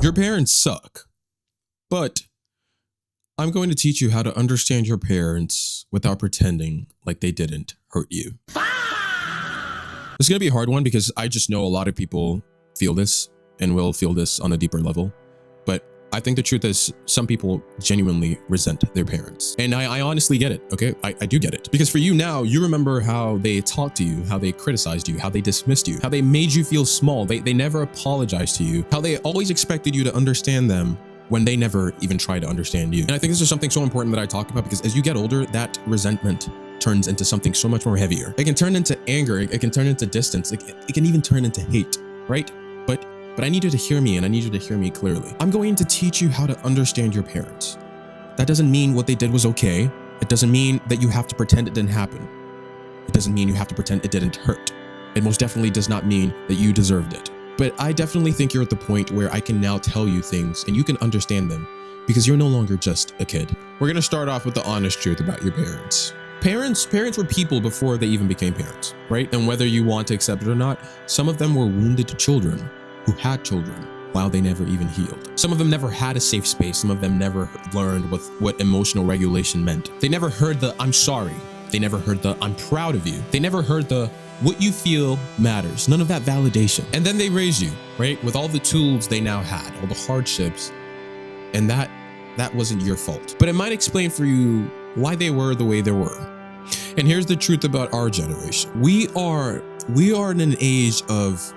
Your parents suck, but I'm going to teach you how to understand your parents without pretending like they didn't hurt you. It's going to be a hard one because I just know a lot of people feel this and will feel this on a deeper level. But I think the truth is some people genuinely resent their parents. And I honestly get it, okay? I do get it. Because for you now, you remember how they talked to you, how they criticized you, how they dismissed you, how they made you feel small. They never apologized to you, how they always expected you to understand them when they never even try to understand you. And I think this is something so important that I talk about because as you get older, that resentment turns into something so much more heavier. It can turn into anger, it can turn into distance, it can even turn into hate, right? But I need you to hear me, and I need you to hear me clearly. I'm going to teach you how to understand your parents. That doesn't mean what they did was okay. It doesn't mean that you have to pretend it didn't happen. It doesn't mean you have to pretend it didn't hurt. It most definitely does not mean that you deserved it. But I definitely think you're at the point where I can now tell you things and you can understand them because you're no longer just a kid. We're gonna start off with the honest truth about your parents. Parents were people before they even became parents, right? And whether you want to accept it or not, some of them were wounded children who had children while they never even healed. Some of them never had a safe space. Some of them never learned what emotional regulation meant. They never heard the "I'm sorry." They never heard the "I'm proud of you." They never heard the "what you feel matters." None of that validation. And then they raised you, right? With all the tools they now had, all the hardships. And that wasn't your fault. But it might explain for you why they were the way they were. And here's the truth about our generation. We are in an age of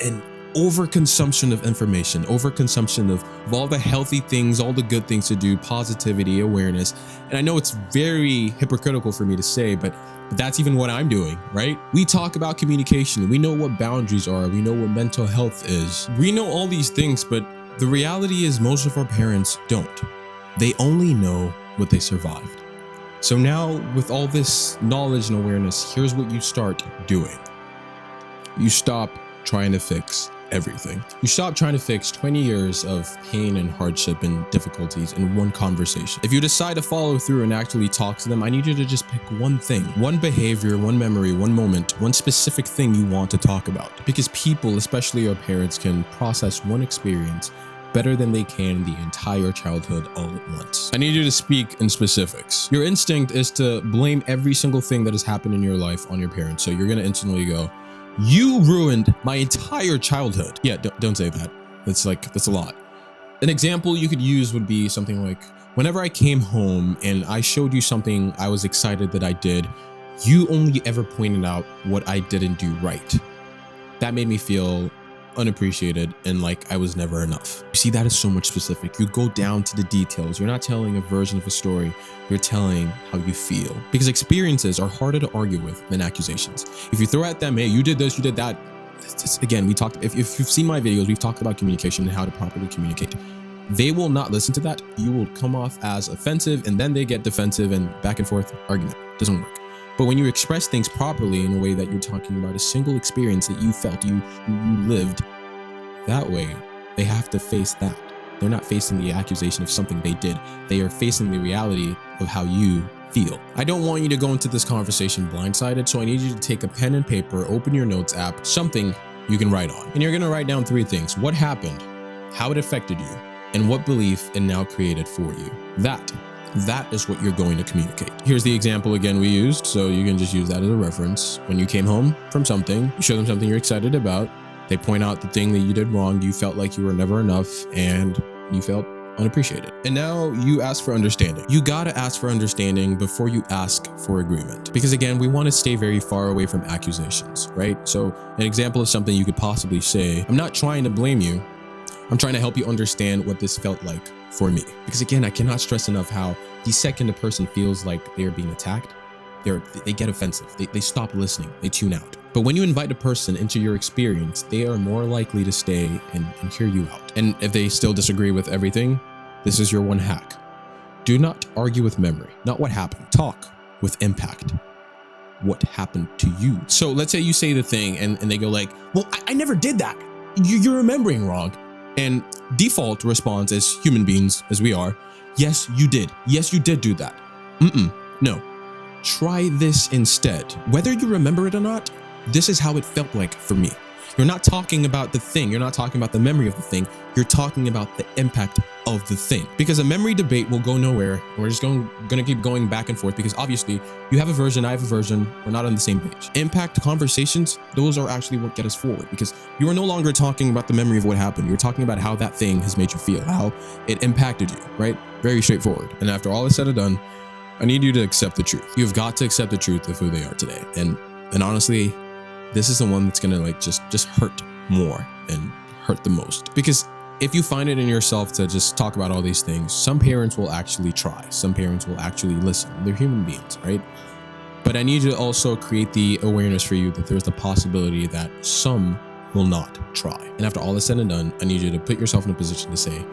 an overconsumption of information, overconsumption of all the healthy things, all the good things to do, positivity, awareness. And I know it's very hypocritical for me to say, but that's even what I'm doing, right? We talk about communication. We know what boundaries are. We know what mental health is. We know all these things, but the reality is most of our parents don't. They only know what they survived. So now with all this knowledge and awareness, here's what you start doing. You stop trying to fix everything. You stop trying to fix 20 years of pain and hardship and difficulties in one conversation. If you decide to follow through and actually talk to them, I need you to just pick one thing, one behavior, one memory, one moment, one specific thing you want to talk about. Because people, especially our parents, can process one experience better than they can the entire childhood all at once. I need you to speak in specifics. Your instinct is to blame every single thing that has happened in your life on your parents. So you're gonna instantly go, "You ruined my entire childhood." Yeah, don't say that. That's a lot. An example you could use would be something like, whenever I came home and I showed you something I was excited that I did, you only ever pointed out what I didn't do right. That made me feel unappreciated and like I was never enough. You see, that is so much specific. You go down to the details. You're not telling a version of a story. You're telling how you feel. Because experiences are harder to argue with than accusations. If you throw at them, "Hey, you did this, you did that." Again, we talked, if you've seen my videos, we've talked about communication and how to properly communicate. They will not listen to that. You will come off as offensive and then they get defensive and back and forth argument. Doesn't work. But when you express things properly in a way that you're talking about a single experience that you felt, you lived, that way, they have to face that. They're not facing the accusation of something they did. They are facing the reality of how you feel. I don't want you to go into this conversation blindsided, so I need you to take a pen and paper, open your notes app, something you can write on. And you're gonna write down 3 things: what happened, how it affected you, and what belief it now created for you. That is what you're going to communicate. Here's the example again we used, so you can just use that as a reference. When you came home from something, you show them something you're excited about. They point out the thing that you did wrong. You felt like you were never enough and you felt unappreciated. And now you ask for understanding. You gotta ask for understanding before you ask for agreement. Because again, we wanna stay very far away from accusations, right? So an example of something you could possibly say, "I'm not trying to blame you. I'm trying to help you understand what this felt like for me." Because again, I cannot stress enough how the second a person feels like they're being attacked, they get offensive. They stop listening. They tune out. But when you invite a person into your experience, they are more likely to stay and hear you out. And if they still disagree with everything, this is your one hack. Do not argue with memory, not what happened. Talk with impact. What happened to you? So let's say you say the thing and they go like, "Well, I never did that. You're remembering wrong." And default response as human beings, as we are, "Yes, you did. Yes, you did do that." No. Try this instead. Whether you remember it or not, this is how it felt like for me. You're not talking about the thing. You're not talking about the memory of the thing. You're talking about the impact of the thing. Because a memory debate will go nowhere. We're just going to keep going back and forth because obviously you have a version, I have a version. We're not on the same page. Impact conversations, those are actually what get us forward because you are no longer talking about the memory of what happened. You're talking about how that thing has made you feel, how it impacted you, right? Very straightforward. And after all is said and done, I need you to accept the truth. You've got to accept the truth of who they are today. And honestly, this is the one that's gonna like just hurt more and hurt the most. Because if you find it in yourself to just talk about all these things, some parents will actually try. Some parents will actually listen. They're human beings, right? But I need you to also create the awareness for you that there's the possibility that some will not try. And after all is said and done, I need you to put yourself in a position to say,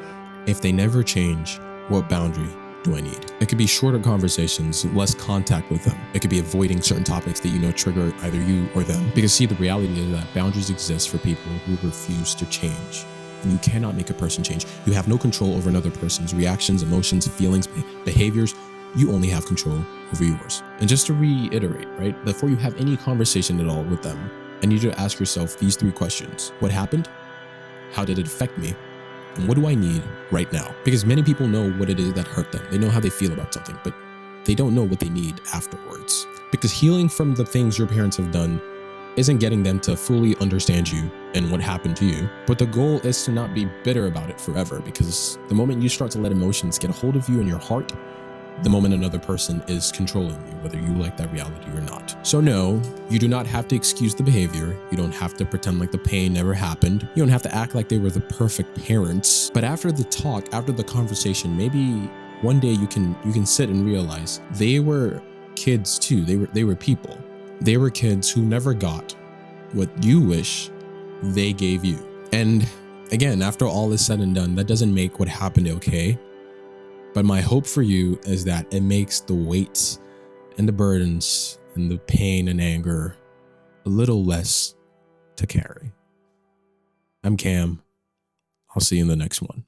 if they never change, what boundary do I need? It could be shorter conversations, less contact with them. It could be avoiding certain topics that you know trigger either you or them. Because see, the reality is that boundaries exist for people who refuse to change. And you cannot make a person change. You have no control over another person's reactions, emotions, feelings, behaviors. You only have control over yours. And just to reiterate, right, before you have any conversation at all with them, I need you to ask yourself these 3 questions. What happened? How did it affect me? And what do I need right now? Because many people know what it is that hurt them. They know how they feel about something, but they don't know what they need afterwards. Because healing from the things your parents have done isn't getting them to fully understand you and what happened to you. But the goal is to not be bitter about it forever, because the moment you start to let emotions get a hold of you in your heart, the moment another person is controlling you, whether you like that reality or not. So no, you do not have to excuse the behavior. You don't have to pretend like the pain never happened. You don't have to act like they were the perfect parents. But after the talk, after the conversation, maybe one day you can sit and realize they were kids too. They were people. They were kids who never got what you wish they gave you. And again, after all is said and done, that doesn't make what happened okay. But my hope for you is that it makes the weights and the burdens and the pain and anger a little less to carry. I'm Cam. I'll see you in the next one.